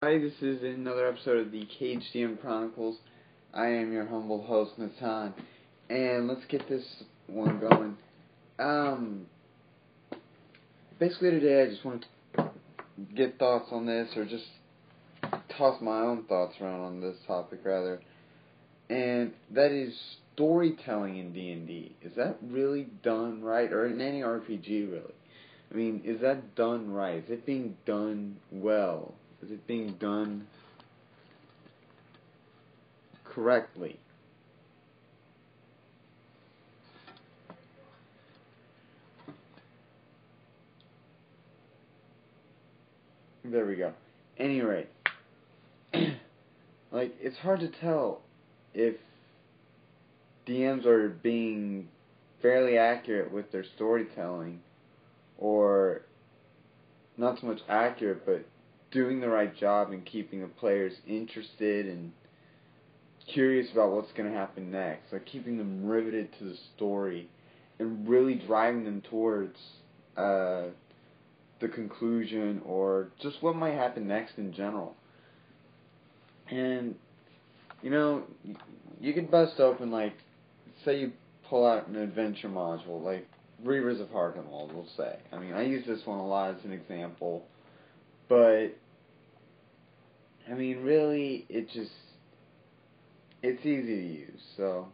Hi, this is another episode of the KHDM Chronicles. I am your humble host, Natan, and let's get this one going. Um, Basically today I just want to get thoughts on this, or just toss my own thoughts around on this topic, rather, and that is storytelling in D&D. Is that really done right, or in any RPG, really? I mean, is that done right? Is it being done well? Is it being done correctly? There we go. Any rate, like, it's hard to tell if DMs are being fairly accurate with their storytelling, or not so much accurate, but doing the right job in keeping the players interested and curious about what's going to happen next. Like, keeping them riveted to the story and really driving them towards the conclusion, or just what might happen next in general. And, you know, you could bust open, like, say you pull out an adventure module, like Reavers of Harkenwald, we'll say. I mean, I use this one a lot as an example, but, I mean, really, it's easy to use, so,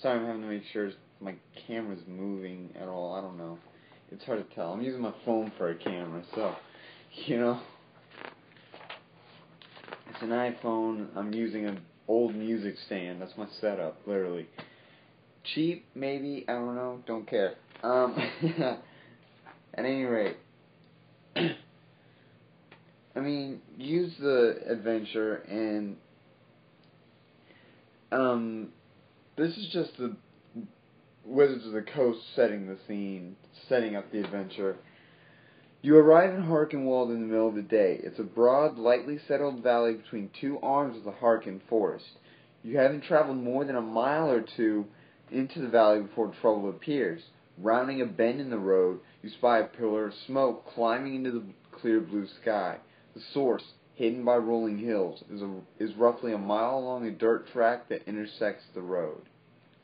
sorry, I'm having to make sure my camera's moving at all. I don't know. It's hard to tell. I'm using my phone for a camera, so, you know. It's an iPhone. I'm using an old music stand. That's my setup, literally. Cheap, maybe. I don't know. Don't care. At any rate, I mean, use the adventure, and this is just the Wizards of the Coast setting the scene, setting up the adventure. You arrive in Harkenwald in the middle of the day. It's a broad, lightly settled valley between two arms of the Harken forest. You haven't traveled more than a mile or two into the valley before trouble appears. Rounding a bend in the road, you spy a pillar of smoke climbing into the clear blue sky. The source, hidden by rolling hills, is roughly a mile along a dirt track that intersects the road.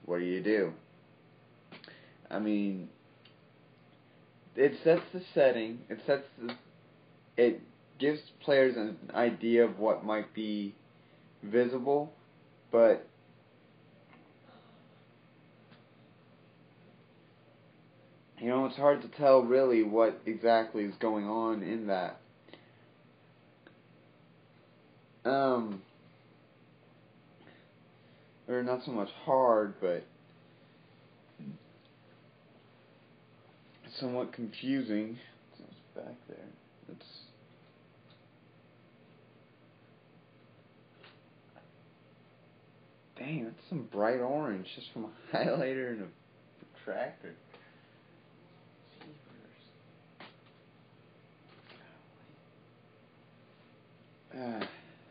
What do? I mean, it sets the setting. It gives players an idea of what might be visible, but you know, it's hard to tell really what exactly is going on in that. Or not so much hard, but somewhat confusing. It's back there. It's Dang, that's some bright orange just from a highlighter and a protractor.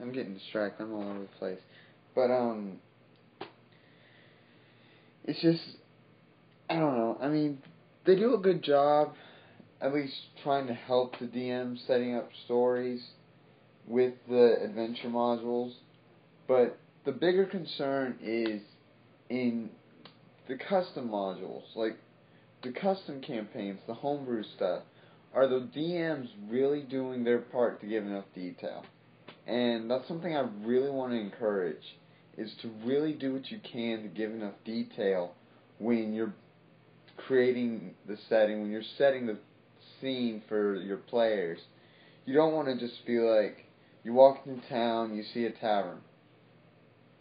I'm getting distracted. I'm all over the place. But, it's just, I don't know. I mean, they do a good job, at least trying to help the DM setting up stories with the adventure modules. But the bigger concern is in the custom modules, like the custom campaigns, the homebrew stuff. Are the DMs really doing their part to give enough detail? And that's something I really want to encourage, is to really do what you can to give enough detail when you're creating the setting, when you're setting the scene for your players. You don't want to just be like, you walk into town, you see a tavern.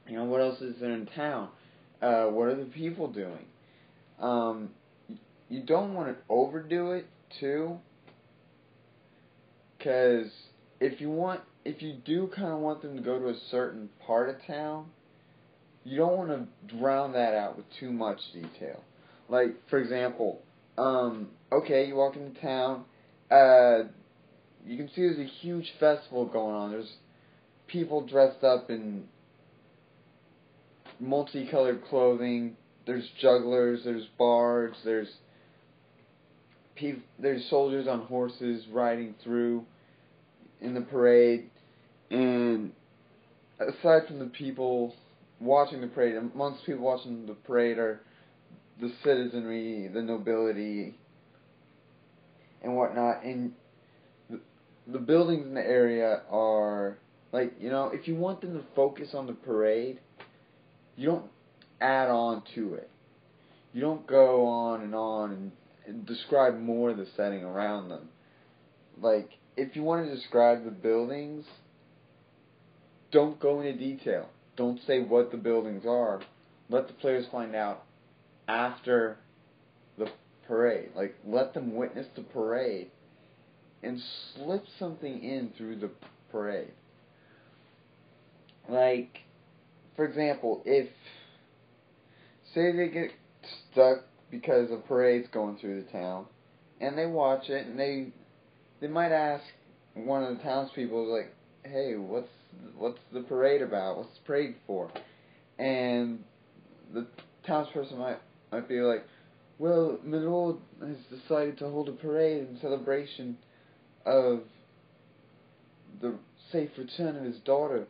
You know, what else is there in town? What are the people doing? You don't want to overdo it, too, because if you do kind of want them to go to a certain part of town, you don't want to drown that out with too much detail. Like, for example, okay, you walk into town, you can see there's a huge festival going on. There's people dressed up in multicolored clothing. There's jugglers, there's bards, there's soldiers on horses riding through in in the parade, and aside from the people watching the parade, amongst people watching the parade are the citizenry, the nobility, and whatnot, and the buildings in the area are, like, if you want them to focus on the parade, you don't add on to it. You don't go on and describe more of the setting around them. Like, if you want to describe the buildings, don't go into detail. Don't say what the buildings are. Let the players find out after the parade. Like, let them witness the parade and slip something in through the parade. Like, for example, say they get stuck because a parade's going through the town, and they watch it, and they might ask one of the townspeople, like, hey, what's the parade about? What's the parade for? And the townsperson might be like, well, Manol has decided to hold a parade in celebration of the safe return of his daughter,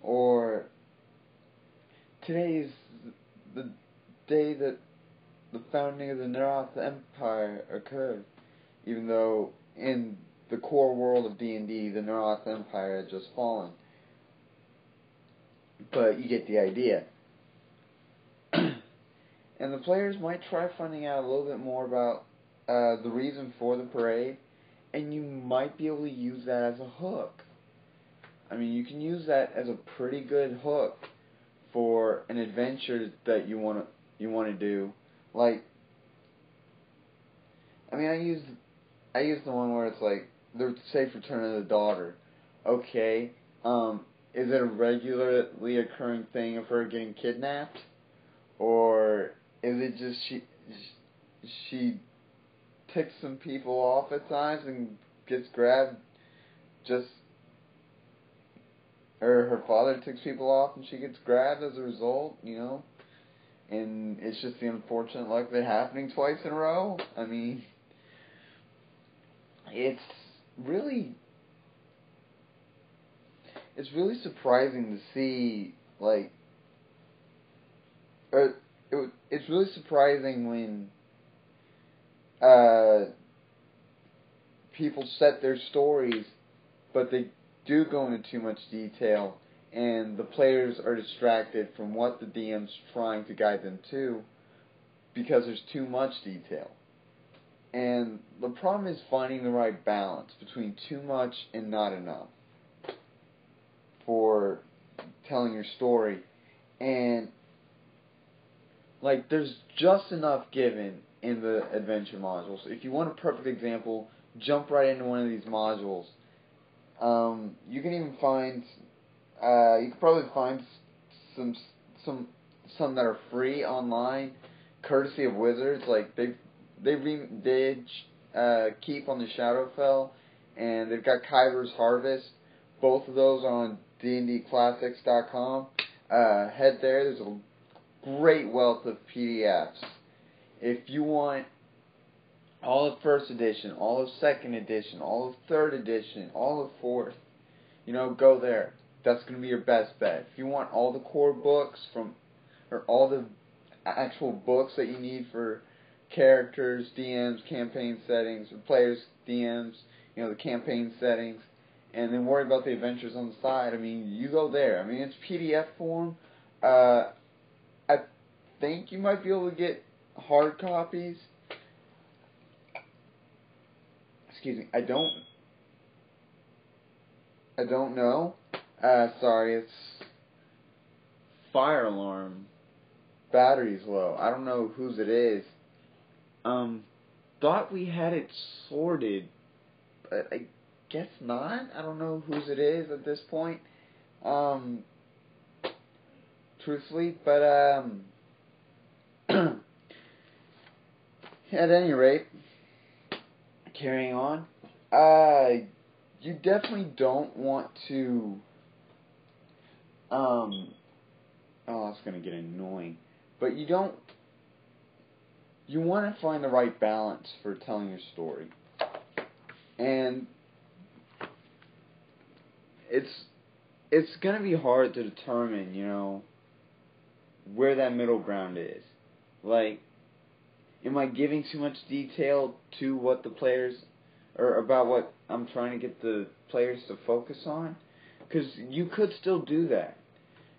or today is the day that the founding of the Narath Empire occurred, even though in the core world of D&D, the Narath Empire had just fallen. But you get the idea. And the players might try finding out a little bit more about the reason for the parade, and you might be able to use that as a hook. I mean, you can use that as a pretty good hook for an adventure that you want to do. Like, I mean, I used the one where it's like the safe return of the daughter. Okay, is it a regularly occurring thing of her getting kidnapped, or is it just she ticks some people off at times and gets grabbed or her father ticks people off and she gets grabbed as a result, and it's just the unfortunate luck of it happening twice in a row. I mean, it's really surprising to see, like, it's really surprising when people set their stories, but they do go into too much detail, and the players are distracted from what the DM's trying to guide them to because there's too much detail. And the problem is finding the right balance between too much and not enough for telling your story. And, like, there's just enough given in the adventure modules. If you want a perfect example, jump right into one of these modules. You can even find, you can probably find some that are free online, courtesy of Wizards. Like, they did Keep on the Shadowfell, and they've got Kyber's Harvest. Both of those are on dndclassics.com. Head there. There's a great wealth of PDFs. If you want all of 1st edition, all of 2nd edition, all of 3rd edition, all of 4th, go there. That's going to be your best bet. If you want all the core books or all the actual books that you need for characters, DMs, campaign settings, or players, DMs, the campaign settings, and then worry about the adventures on the side, I mean, you go there. I mean, it's PDF form. I think you might be able to get hard copies. Excuse me, I don't know. Sorry, it's fire alarm. Battery's low. I don't know whose it is. Thought we had it sorted, but I guess not. I don't know whose it is at this point. Truthfully, but at any rate, carrying on, you definitely don't want to, it's going to get annoying, but you want to find the right balance for telling your story, and it's gonna be hard to determine, where that middle ground is. Like, am I giving too much detail to what the players, or about what I'm trying to get the players to focus on? Because you could still do that.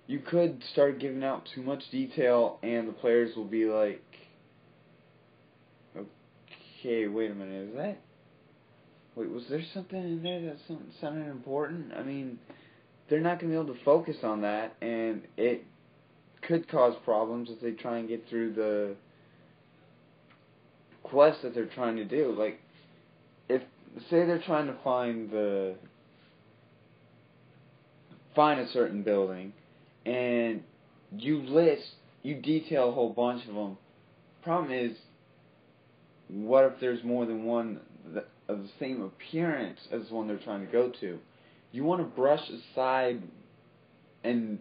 You could start giving out too much detail, and the players will be like, okay, wait a minute, wait, was there something in there that sounded important? I mean, they're not going to be able to focus on that, and it could cause problems if they try and get through the quest that they're trying to do. Like, if, say they're trying to find a certain building, and you detail a whole bunch of them. Problem is, what if there's more than one of the same appearance as the one they're trying to go to? You want to brush aside and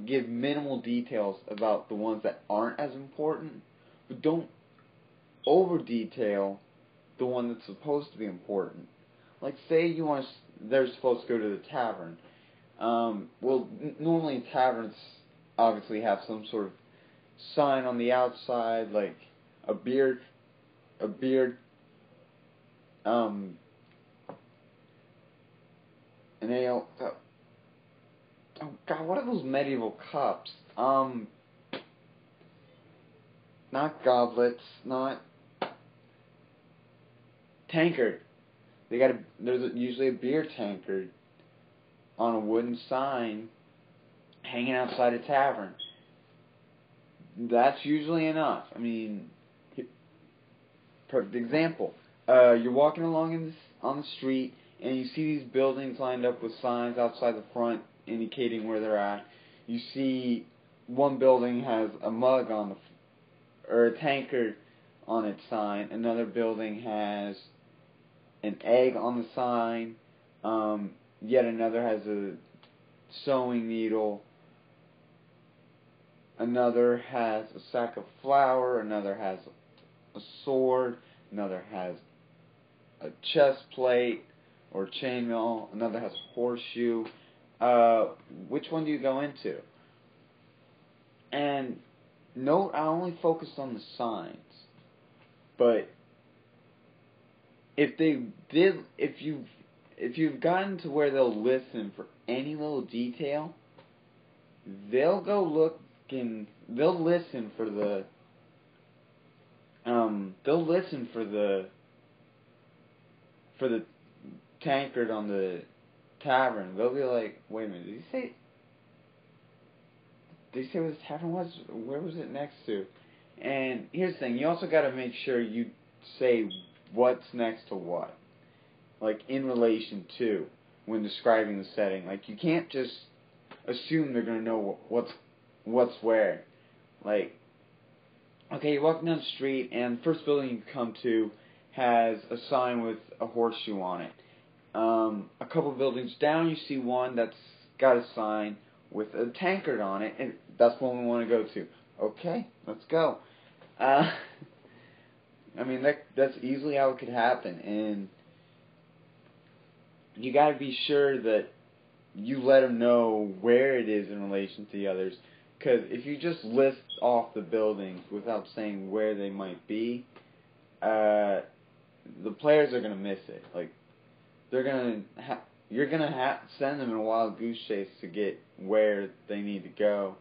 give minimal details about the ones that aren't as important, but don't over-detail the one that's supposed to be important. Like, say they're supposed to go to the tavern. Normally taverns obviously have some sort of sign on the outside, like a beard, an ale. Oh God, what are those medieval cups? Not goblets, not tankard. There's usually a beer tankard on a wooden sign hanging outside a tavern. That's usually enough. I mean, perfect example. You're walking along on the street, and you see these buildings lined up with signs outside the front indicating where they're at. You see one building has a mug or a tankard on its sign. Another building has an egg on the sign. Yet another has a sewing needle. Another has a sack of flour. Another has a sword. Another has a chest plate or chainmail. Another has a horseshoe. Which one do you go into? And note, I only focused on the signs. But if you've gotten to where they'll listen for any little detail, they'll go look and they'll listen for the tankard on the tavern. They'll be like, wait a minute, did he say where the tavern was? Where was it next to? And here's the thing, you also got to make sure you say what's next to what, like in relation to, when describing the setting. Like, you can't just assume they're gonna know what's where. Like, okay, you're walking down the street, and the first building you come to has a sign with a horseshoe on it. A couple buildings down, you see one that's got a sign with a tankard on it, and that's one we want to go to. Okay, let's go. I mean, that's easily how it could happen, and you got to be sure that you let them know where it is in relation to the others. Because if you just list off the buildings without saying where they might be, the players are gonna miss it. Like, you're gonna send them in a wild goose chase to get where they need to go.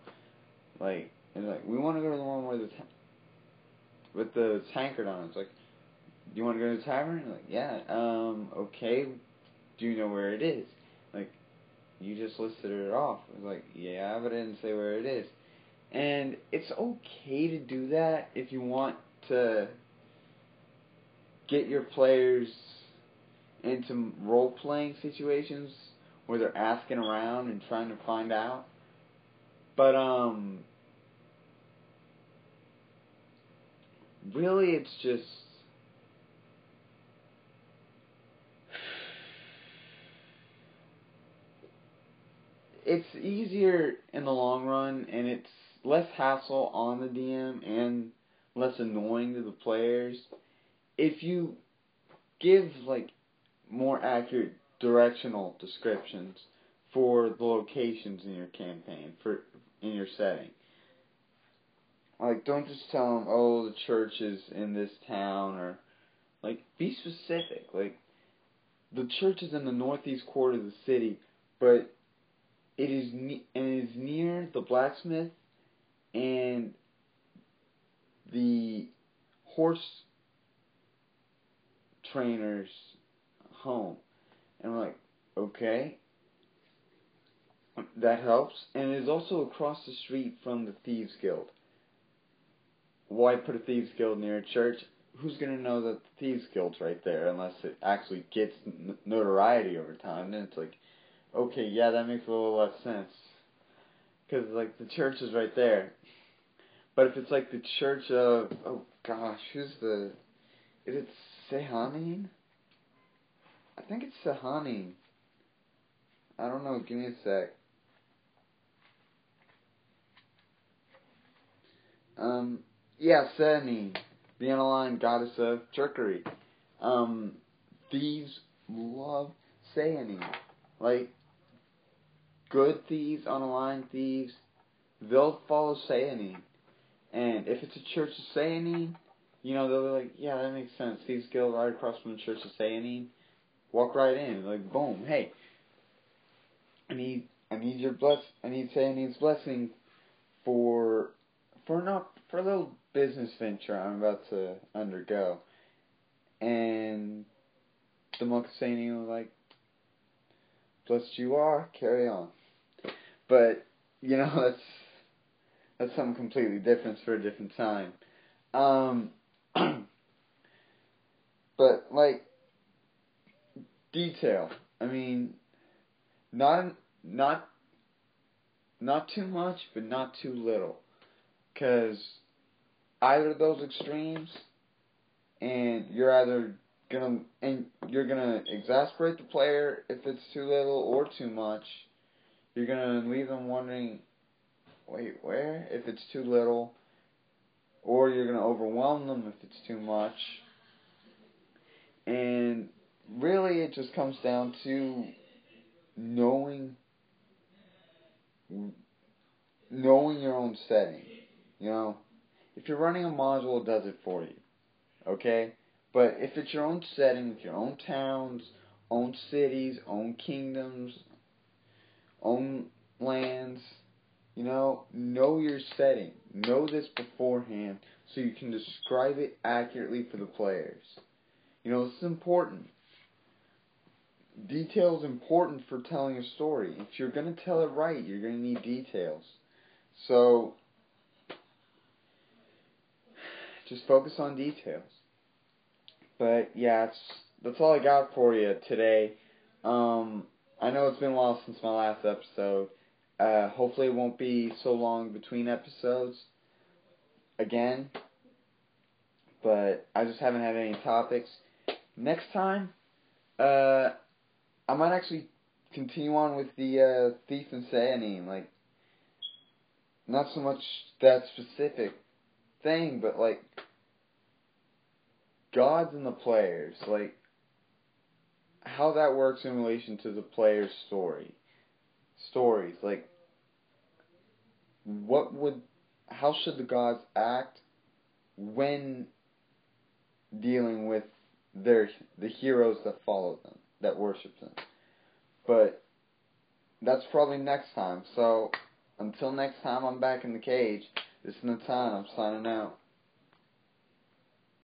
Like, it's like, we want to go to the one where with the tankard on it. It's like, do you want to go to the tavern? Like, yeah. Okay. Do you know where it is? Like, you just listed it off. It's like, yeah, but I didn't say where it is. And it's okay to do that if you want to get your players into role-playing situations where they're asking around and trying to find out. But, really, it's just, it's easier in the long run, and it's less hassle on the DM and less annoying to the players if you give, like, more accurate directional descriptions for the locations in your campaign, in your setting. Like, don't just tell them, oh, the church is in this town, or, like, be specific. Like, the church is in the northeast quarter of the city, but it is near the blacksmith and the horse trainer's home. And I'm like, okay, that helps. And it is also across the street from the Thieves Guild. Why put a Thieves Guild near a church? Who's going to know that the Thieves Guild's right there unless it actually gets notoriety over time? Then it's like, okay, yeah, that makes a little less sense. Because, like, the church is right there. But if it's like the church of, oh gosh, is it Sehanin? I think it's Sehanin. I don't know, give me a sec. Yeah, Sehanin, the unaligned goddess of trickery. Thieves love Sehanin. Like, good thieves, unaligned thieves, they'll follow Sehanin. And if it's a church of Sehanin, you know, they'll be like, yeah, that makes sense. Thieves Guild right across from the church of Sehanin. Walk right in. Like, boom, hey, I need Sehanin's blessing for a little business venture I'm about to undergo. And the monk of Sehanin was like, blessed you are, carry on. But, you know, that's something completely different for a different time. But, like, detail. I mean, not too much, but not too little. Because either of those extremes, and you're gonna exasperate the player if it's too little or too much. You're gonna leave them wondering, wait, where? If it's too little, or you're gonna overwhelm them if it's too much. And really, it just comes down to knowing your own setting. You know, if you're running a module, it does it for you. Okay? But if it's your own setting, with your own towns, own cities, own kingdoms, own lands, you know your setting. Know this beforehand so you can describe it accurately for the players. You know, this is important. Detail is important for telling a story. If you're going to tell it right, you're going to need details. So, just focus on details. But, yeah, that's all I got for you today. I know it's been a while since my last episode. Hopefully it won't be so long between episodes again. But I just haven't had any topics. Next time, I might actually continue on with the Thief and Sehanin. Like, not so much that specific thing, but like gods and the players. Like, how that works in relation to the player's stories. Like, how should the gods act when dealing with the heroes that follow them, that worship them. But that's probably next time. So until next time, I'm back in the cage. This is Natan. I'm signing out.